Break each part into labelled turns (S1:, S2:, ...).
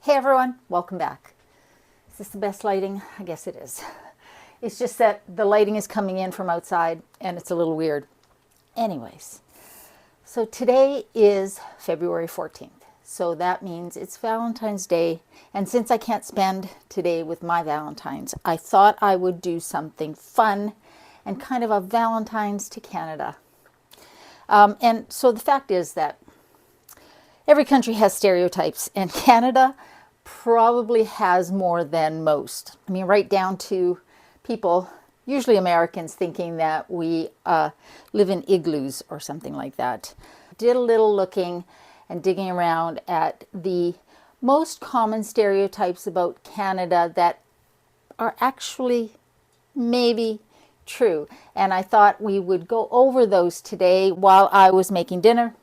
S1: Hey everyone, welcome back. Is this the best lighting? I guess it is. It's just that the lighting is coming in from outside and it's a little weird. Anyways, so today is February 14th. So that means it's Valentine's Day. And since I can't spend today with my Valentines, I thought I would do something fun and kind of a Valentine's to Canada. And so the fact is that every country has stereotypes, and Canada probably has more than most. I mean, right down to people, usually Americans, thinking that we live in igloos or something like that. Did a little looking and digging around at the most common stereotypes about Canada that are actually maybe true. And I thought we would go over those today while I was making dinner.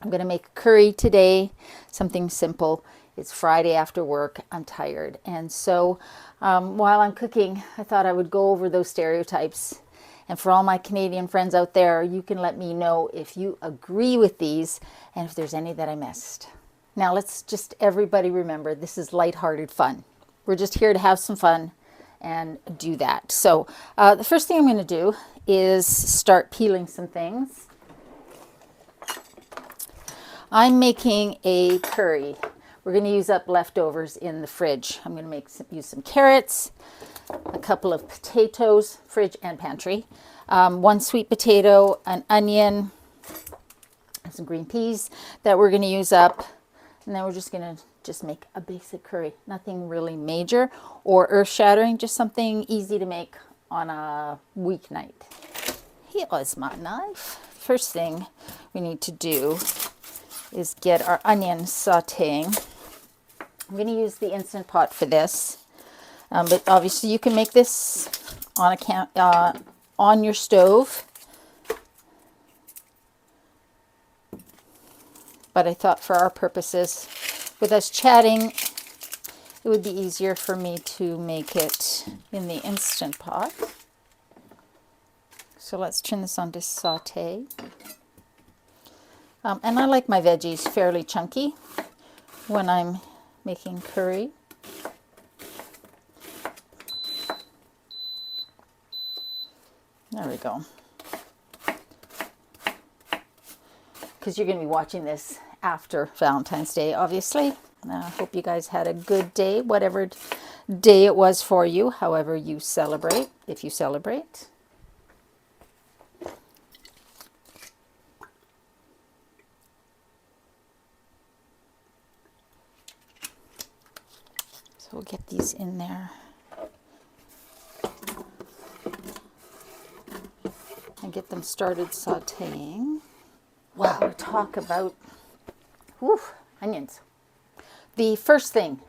S1: I'm going to make a curry today, something simple. It's Friday after work. I'm tired. And so while I'm cooking, I thought I would go over those stereotypes. And for all my Canadian friends out there, you can let me know if you agree with these and if there's any that I missed. Now let's just everybody remember, this is lighthearted fun. We're just here to have some fun and do that. So the first thing I'm going to do is start peeling some things. I'm making a curry. We're going to use up leftovers in the fridge. I'm going to use some carrots, a couple of potatoes, fridge and pantry, one sweet potato, an onion, some green peas that we're going to use up. And then we're just going to make a basic curry. Nothing really major or earth-shattering, just something easy to make on a weeknight. Here is my knife. First thing we need to do is get our onion sauteing. I'm going to use the Instant Pot for this, but obviously you can make this on on your stove. But I thought for our purposes, with us chatting, it would be easier for me to make it in the Instant Pot. So let's turn this on to saute. And I like my veggies fairly chunky when I'm making curry. There we go. Because you're going to be watching this after Valentine's Day, obviously. I hope you guys had a good day, whatever day it was for you, however you celebrate, if you celebrate. So we'll get these in there. And get them started sauteing. Wow, talk about onions. The first thing,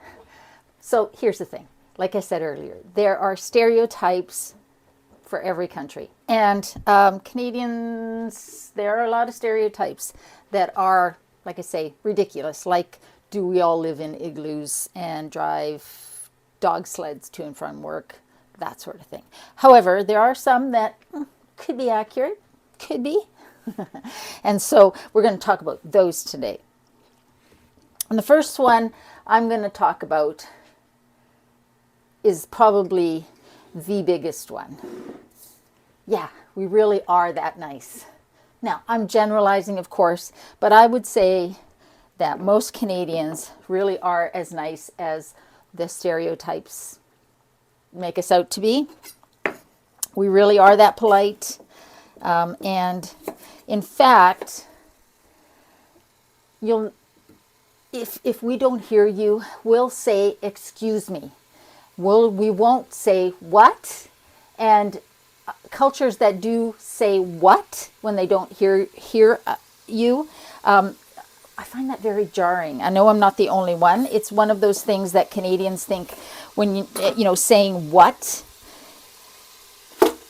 S1: so here's the thing. Like I said earlier, there are stereotypes for every country. And Canadians, there are a lot of stereotypes that are, like I say, ridiculous. Like, do we all live in igloos and drive dog sleds to and from work? That sort of thing. However, there are some that could be accurate, could be. And so we're going to talk about those today. And the first one I'm going to talk about is probably the biggest one. Yeah, we really are that nice. Now, I'm generalizing, of course, but I would say that most Canadians really are as nice as the stereotypes make us out to be. We really are that polite. And in fact, if we don't hear you, we'll say, "Excuse me." We won't say "what?" And cultures that do say "what" when they don't hear you, I find that very jarring. I know I'm not the only one. It's one of those things that Canadians think when saying "what"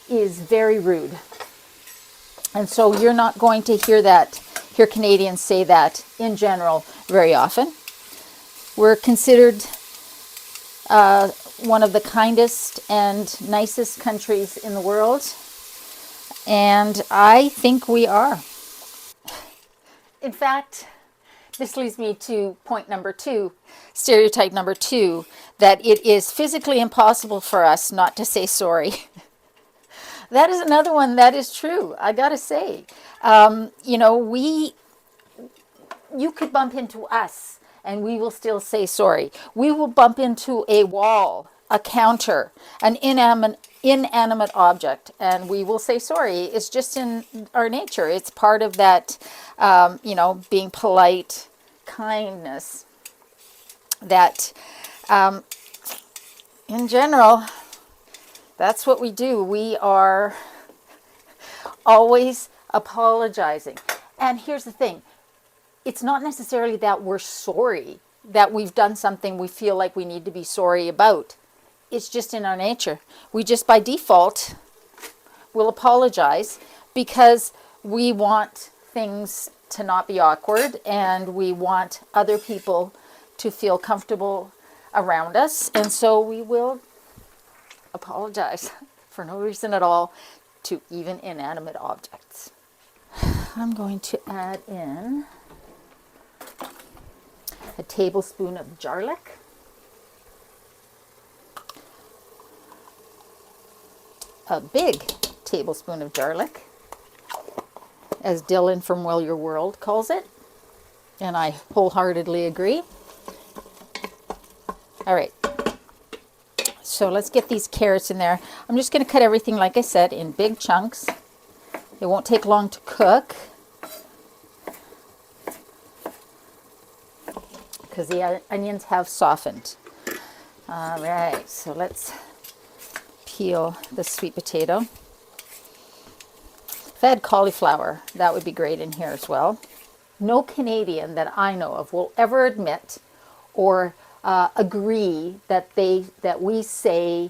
S1: is very rude. And so you're not going to hear Canadians say that in general very often. We're considered one of the kindest and nicest countries in the world. And I think we are. In fact, this leads me to point number 2, stereotype number 2, that it is physically impossible for us not to say sorry. That is another one that is true, I gotta say. You know, you could bump into us and we will still say sorry. We will bump into a wall, a counter, an inanimate object, and we will say sorry. It's just in our nature. It's part of that, you know, being polite, kindness, that in general, that's what we do. We are always apologizing. And here's the thing. It's not necessarily that we're sorry, that we've done something we feel like we need to be sorry about. It's just in our nature. We just by default will apologize because we want things to not be awkward and we want other people to feel comfortable around us. And so we will apologize for no reason at all to even inanimate objects. I'm going to add in a tablespoon of garlic, a big tablespoon of garlic, as Dylan from Well Your World calls it, and I wholeheartedly agree. All right, so let's get these carrots in there. I'm just going to cut everything, like I said, in big chunks. It won't take long to cook because the onions have softened. All right, so let's peel the sweet potato. If I had cauliflower, that would be great in here as well. No Canadian that I know of will ever admit or agree that we say,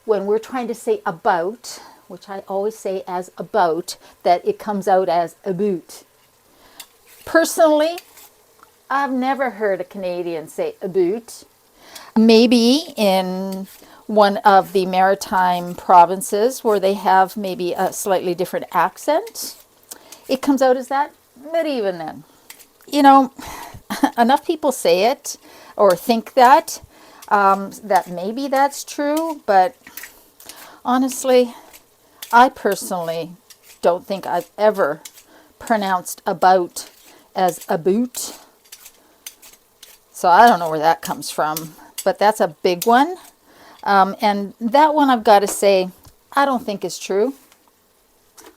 S1: when we're trying to say about, which I always say as about, that it comes out as aboot. Personally, I've never heard a Canadian say aboot. Maybe in one of the maritime provinces where they have maybe a slightly different accent, it comes out as that. But even then, you know, enough people say it or think that, that maybe that's true. But honestly, I personally don't think I've ever pronounced about as aboot. So I don't know where that comes from, but that's a big one. And that one, I've got to say, I don't think is true.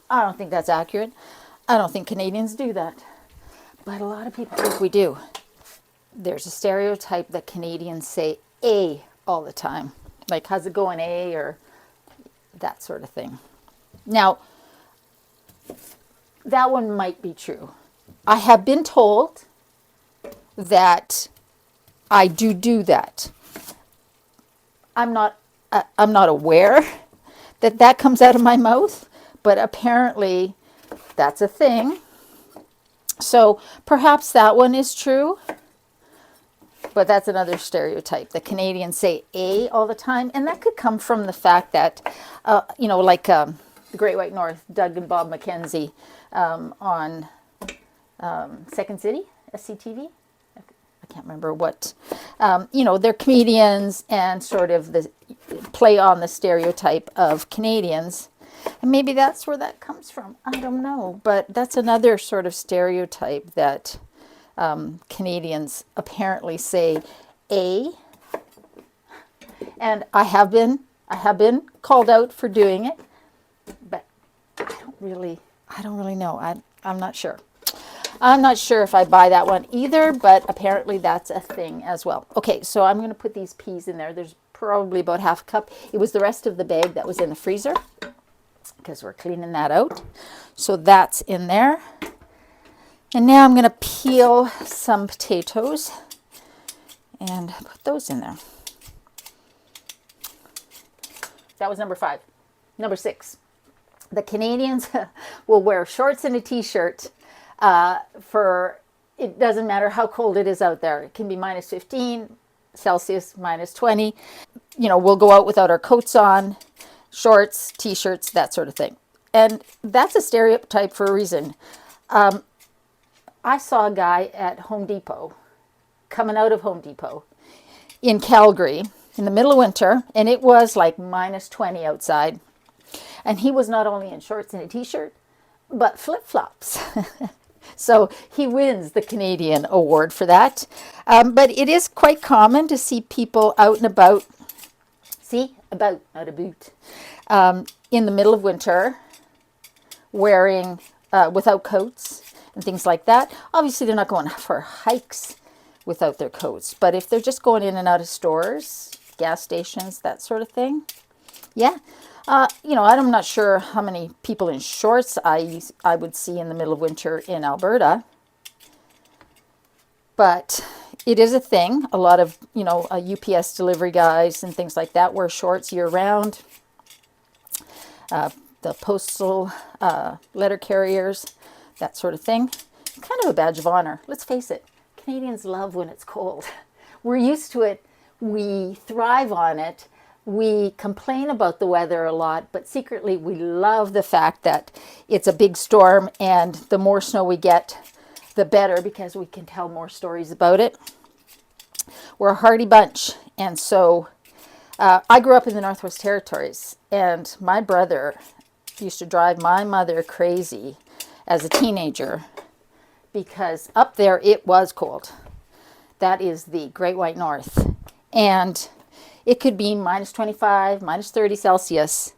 S1: I don't think that's accurate. I don't think Canadians do that. But a lot of people think we do. There's a stereotype that Canadians say A all the time. Like, how's it going, A? Or that sort of thing. Now, that one might be true. I have been told that I do that. I'm not aware that that comes out of my mouth, but apparently that's a thing. So perhaps that one is true, but that's another stereotype. The Canadians say A all the time, and that could come from the fact that, you know, like the Great White North, Doug and Bob McKenzie on Second City, SCTV. I can't remember what, you know, they're comedians and sort of the play on the stereotype of Canadians. And maybe that's where that comes from. I don't know. But that's another sort of stereotype that Canadians apparently say A. And I have been called out for doing it. But I don't really know. I'm not sure. I'm not sure if I buy that one either, but apparently that's a thing as well. Okay, so I'm going to put these peas in there. There's probably about half a cup. It was the rest of the bag that was in the freezer because we're cleaning that out. So that's in there. And now I'm going to peel some potatoes and put those in there. That was number 5. Number 6. The Canadians will wear shorts and a t-shirt for, it doesn't matter how cold it is out there. It can be minus 15 Celsius, minus 20. You know, we'll go out without our coats on, shorts, t-shirts, that sort of thing. And that's a stereotype for a reason. I saw a guy at Home Depot, coming out of Home Depot in Calgary in the middle of winter, and it was like minus 20 outside. And he was not only in shorts and a t-shirt, but flip-flops. So he wins the Canadian award for that. But it is quite common to see people out and about, not a boot, in the middle of winter, wearing without coats and things like that. Obviously, they're not going for hikes without their coats, but if they're just going in and out of stores, gas stations, that sort of thing, yeah. I'm not sure how many people in shorts I would see in the middle of winter in Alberta, but it is a thing. A lot of, UPS delivery guys and things like that wear shorts year round. The postal letter carriers, that sort of thing. Kind of a badge of honor. Let's face it, Canadians love when it's cold. We're used to it. We thrive on it. We complain about the weather a lot, but secretly we love the fact that it's a big storm, and the more snow we get, the better, because we can tell more stories about it. We're a hardy bunch, and so I grew up in the Northwest Territories, and my brother used to drive my mother crazy as a teenager because up there it was cold. That is the Great White North, and it could be minus 25, minus 30 Celsius.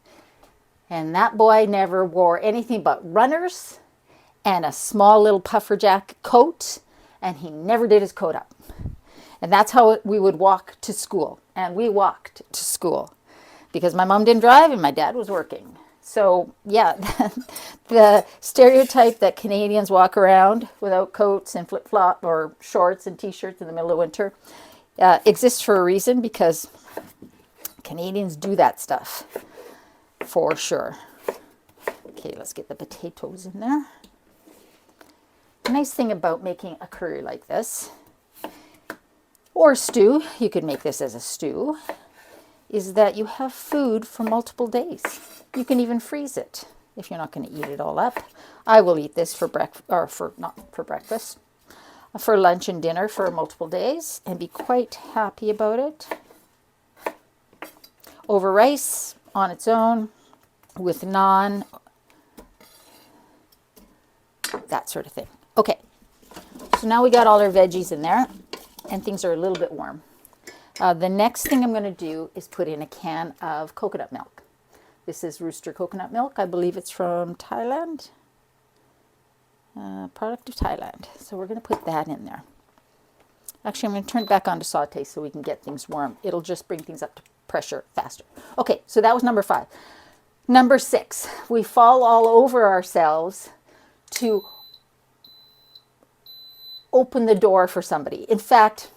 S1: And that boy never wore anything but runners and a small little puffer jacket coat. And he never did his coat up. And that's how we would walk to school. And we walked to school because my mom didn't drive and my dad was working. So yeah, the stereotype that Canadians walk around without coats and flip-flop or shorts and t-shirts in the middle of winter exists for a reason, because Canadians do that stuff for sure. Okay, let's get the potatoes in there. The nice thing about making a curry like this, or stew, you could make this as a stew, is that you have food for multiple days. You can even freeze it if you're not going to eat it all up. I will eat this for breakfast, or not for breakfast, for lunch and dinner for multiple days, and be quite happy about it. Over rice on its own, with naan, that sort of thing. Okay, so now we got all our veggies in there, and things are a little bit warm. The next thing I'm going to do is put in a can of coconut milk. This is Rooster coconut milk. I believe it's from Thailand. Product of Thailand. So we're going to put that in there. Actually, I'm going to turn it back on to saute so we can get things warm. It'll just bring things up to pressure faster. Okay, so that was number 5. Number 6, we fall all over ourselves to open the door for somebody. In fact,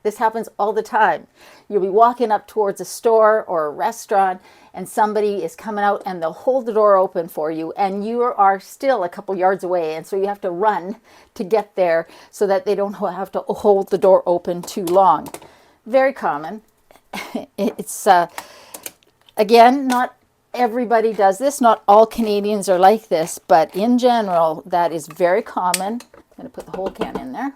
S1: this happens all the time. You'll be walking up towards a store or a restaurant, and somebody is coming out and they'll hold the door open for you, and you are still a couple yards away, and so you have to run to get there so that they don't have to hold the door open too long. Very common. It's, again, not everybody does this. Not all Canadians are like this, but in general, that is very common. I'm going to put the whole can in there.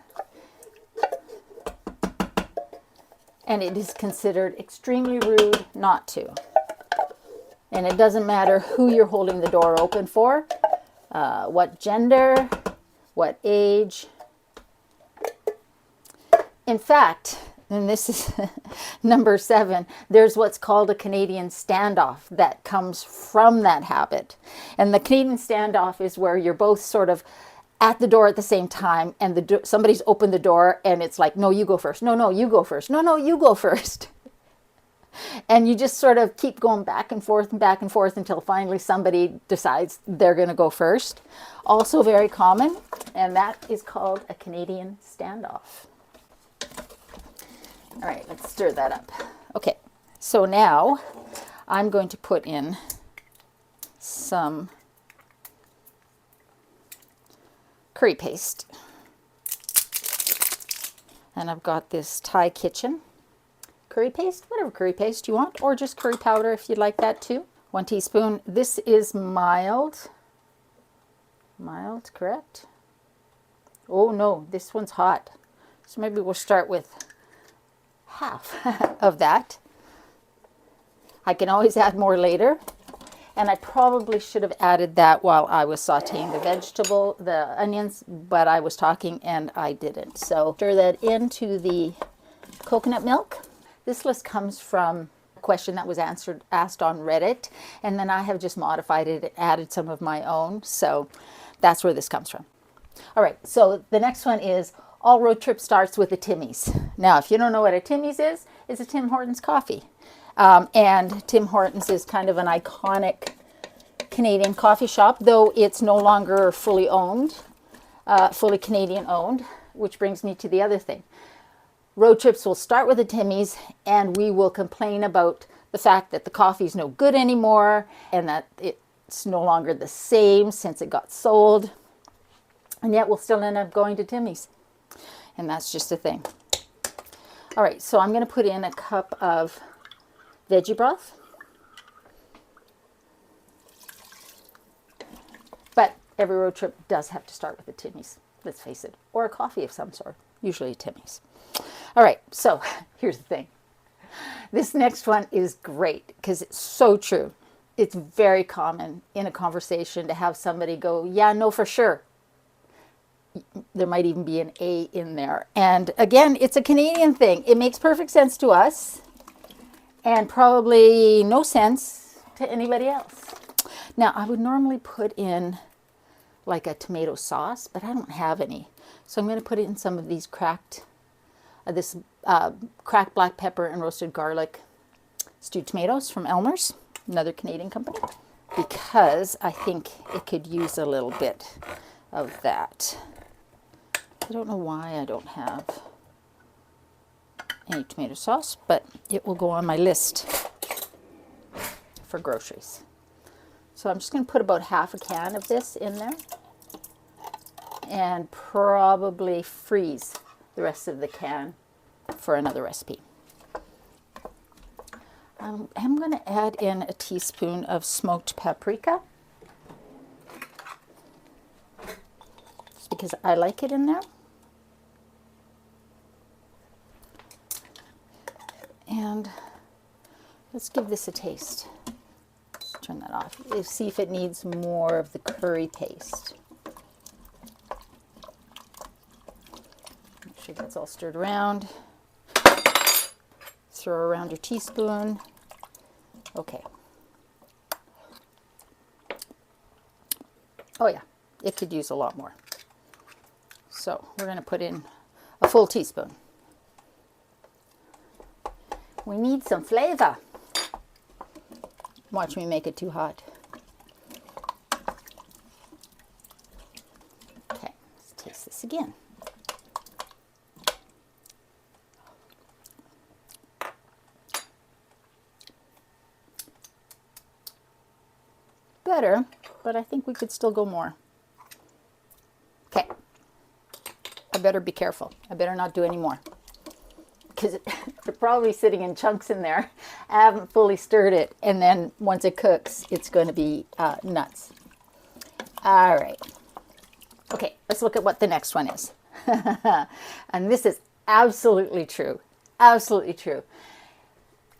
S1: And it is considered extremely rude not to. And it doesn't matter who you're holding the door open for, what gender, what age. In fact, and this is number 7, there's what's called a Canadian standoff that comes from that habit. And the Canadian standoff is where you're both sort of at the door at the same time, and somebody's opened the door, and it's like, no, you go first. No, you go first. No, you go first. And you just sort of keep going back and forth until finally somebody decides they're going to go first. Also very common, and that is called a Canadian standoff. All right, let's stir that up. Okay, so now I'm going to put in some curry paste. And I've got this Thai Kitchen curry paste, whatever curry paste you want, or just curry powder if you'd like that too. 1 teaspoon. This is mild. Mild, correct? Oh no, this one's hot. So maybe we'll start with half of that. I can always add more later. And I probably should have added that while I was sauteing the onions, but I was talking and I didn't. So stir that into the coconut milk. This list comes from a question that was asked on Reddit, and then I have just modified it and added some of my own. So that's where this comes from. All right, so the next one is all road trip starts with a Timmy's. Now, if you don't know what a Timmy's is, it's a Tim Hortons coffee. And Tim Hortons is kind of an iconic Canadian coffee shop, though it's no longer fully owned, fully Canadian owned, which brings me to the other thing. Road trips will start with a Timmy's, and we will complain about the fact that the coffee's no good anymore and that it's no longer the same since it got sold. And yet we'll still end up going to Timmy's. And that's just a thing. All right, so I'm going to put in a cup of veggie broth. But every road trip does have to start with a Timmy's, let's face it, or a coffee of some sort, usually a Timmy's. All right, so here's the thing. This next one is great because it's so true. It's very common in a conversation to have somebody go, yeah, no, for sure. There might even be an A in there. And again, it's a Canadian thing. It makes perfect sense to us and probably no sense to anybody else. Now, I would normally put in like a tomato sauce, but I don't have any. So I'm going to put in some of these cracked black pepper and roasted garlic stewed tomatoes from Elmer's, another Canadian company, because I think it could use a little bit of that. I don't know why I don't have any tomato sauce, but it will go on my list for groceries. So I'm just going to put about half a can of this in there and probably freeze the rest of the can for another recipe. I'm going to add in a teaspoon of smoked paprika, just because I like it in there. And let's give this a taste. Let's turn that off. Let's see if it needs more of the curry paste. Make sure that's all stirred around. Throw around your teaspoon. Okay. Oh yeah, it could use a lot more. So we're going to put in a full teaspoon. We need some flavor. Watch me make it too hot. Okay, let's taste this again. Better, but I think we could still go more. Okay, I better be careful. I better not do any more, because they're probably sitting in chunks in there. I haven't fully stirred it, and then once it cooks, it's going to be nuts. All right. Okay, let's look at what the next one is. And this is absolutely true. Absolutely true.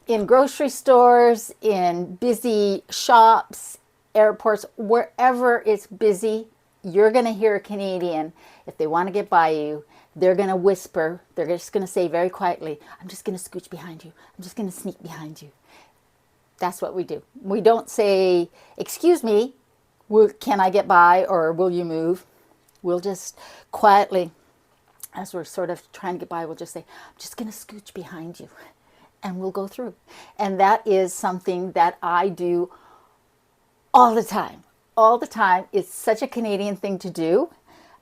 S1: In grocery stores, in busy shops, airports, wherever it's busy, you're going to hear a Canadian. If they want to get by you, they're going to whisper. They're just going to say very quietly, I'm just going to scooch behind you. I'm just going to sneak behind you. That's what we do. We don't say, excuse me, can I get by, or will you move? We'll just quietly, as we're sort of trying to get by, we'll just say, I'm just going to scooch behind you, and we'll go through. And that is something that I do all the time. All the time. It's such a Canadian thing to do.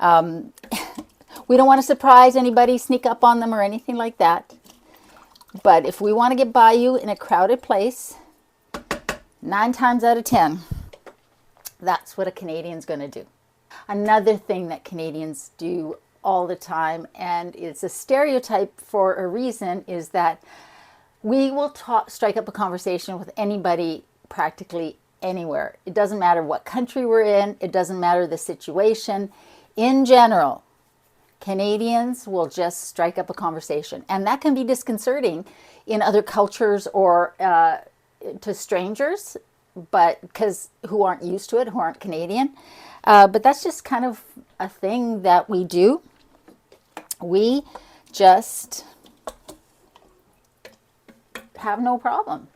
S1: We don't want to surprise anybody, sneak up on them or anything like that. But if we want to get by you in a crowded place, 9 times out of 10, that's what a Canadian's going to do. Another thing that Canadians do all the time, and it's a stereotype for a reason, is that we will strike up a conversation with anybody practically anywhere. It doesn't matter what country we're in. It doesn't matter the situation. In general, Canadians will just strike up a conversation. And that can be disconcerting in other cultures or to strangers, but because who aren't used to it, who aren't Canadian. But that's just kind of a thing that we do. We just have no problem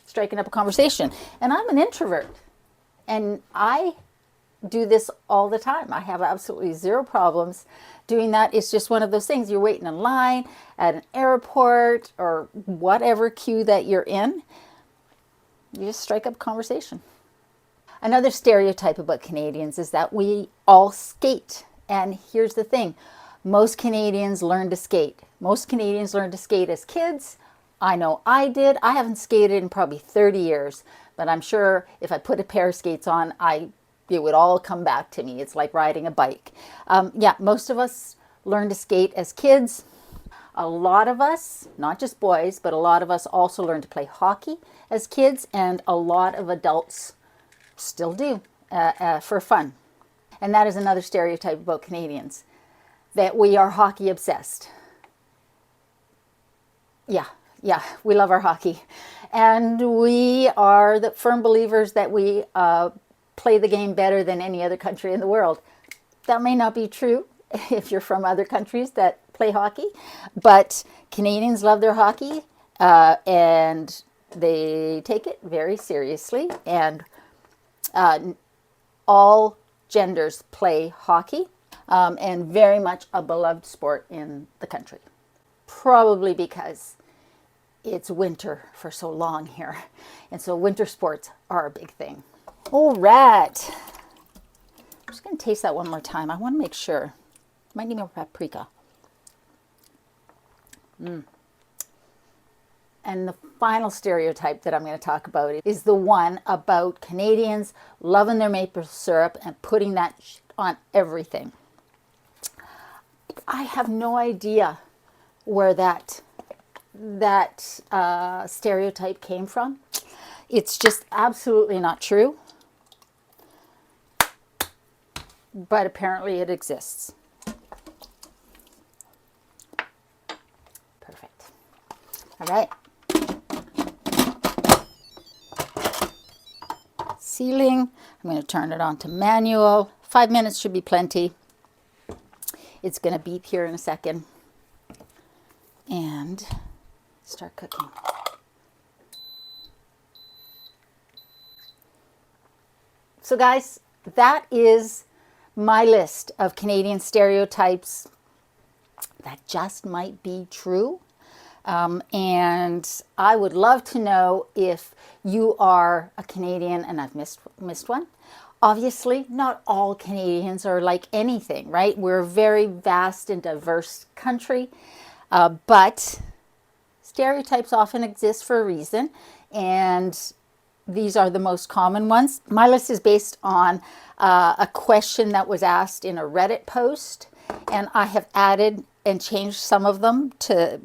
S1: striking up a conversation. And I'm an introvert, and I do this all the time. I have absolutely zero problems doing that. It's just one of those things. You're waiting in line at an airport or whatever queue that you're in. You just strike up a conversation. Another stereotype about Canadians is that we all skate. And here's the thing. Most Canadians learn to skate. Most Canadians learn to skate as kids. I know I did. I haven't skated in probably 30 years, but I'm sure if I put a pair of skates on, it would all come back to me. It's like riding a bike. Yeah, most of us learn to skate as kids. A lot of us, not just boys, but a lot of us also learn to play hockey as kids, and a lot of adults still do for fun. And that is another stereotype about Canadians, that we are hockey obsessed. Yeah, we love our hockey. And we are the firm believers that we play the game better than any other country in the world. That may not be true if you're from other countries that play hockey, but Canadians love their hockey and they take it very seriously. And all genders play hockey and very much a beloved sport in the country. Probably because it's winter for so long here. And so winter sports are a big thing. All right. I'm just going to taste that one more time. I want to make sure. Might need more paprika. And the final stereotype that I'm going to talk about is the one about Canadians loving their maple syrup and putting that on everything. I have no idea where that stereotype came from. It's just absolutely not true. But apparently it exists. Perfect. All right. Sealing. I'm going to turn it on to manual. 5 minutes should be plenty. It's going to beep here in a second. And start cooking. So guys, that is my list of Canadian stereotypes that just might be true. And I would love to know if you are a Canadian and I've missed one. Obviously, not all Canadians are like anything, right? We're a very vast and diverse country, but stereotypes often exist for a reason, and these are the most common ones. My list is based on a question that was asked in a Reddit post, and I have added and changed some of them to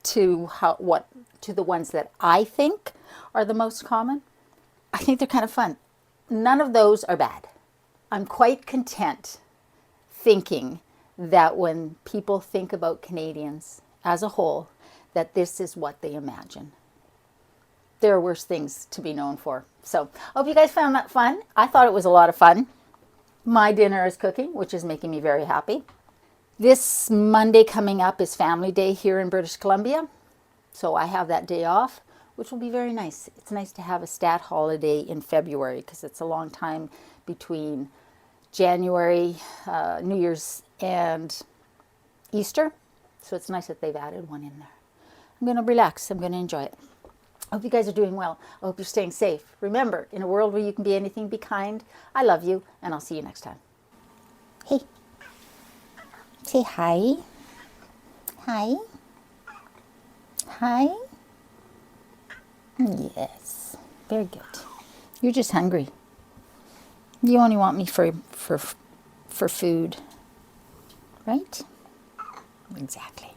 S1: the ones that I think are the most common. I think they're kind of fun. None of those are bad. I'm quite content thinking that when people think about Canadians as a whole, that this is what they imagine. There are worse things to be known for. So I hope you guys found that fun. I thought it was a lot of fun. My dinner is cooking, which is making me very happy. This Monday coming up is Family Day here in British Columbia. So I have that day off, which will be very nice. It's nice to have a stat holiday in February because it's a long time between January, New Year's, and Easter. So it's nice that they've added one in there. I'm going to relax. I'm going to enjoy it. I hope you guys are doing well. I hope you're staying safe. Remember, in a world where you can be anything, be kind. I love you, and I'll see you next time. Hey. Say hi. Hi. Hi. Yes. Very good. You're just hungry. You only want me for food. Right? Exactly.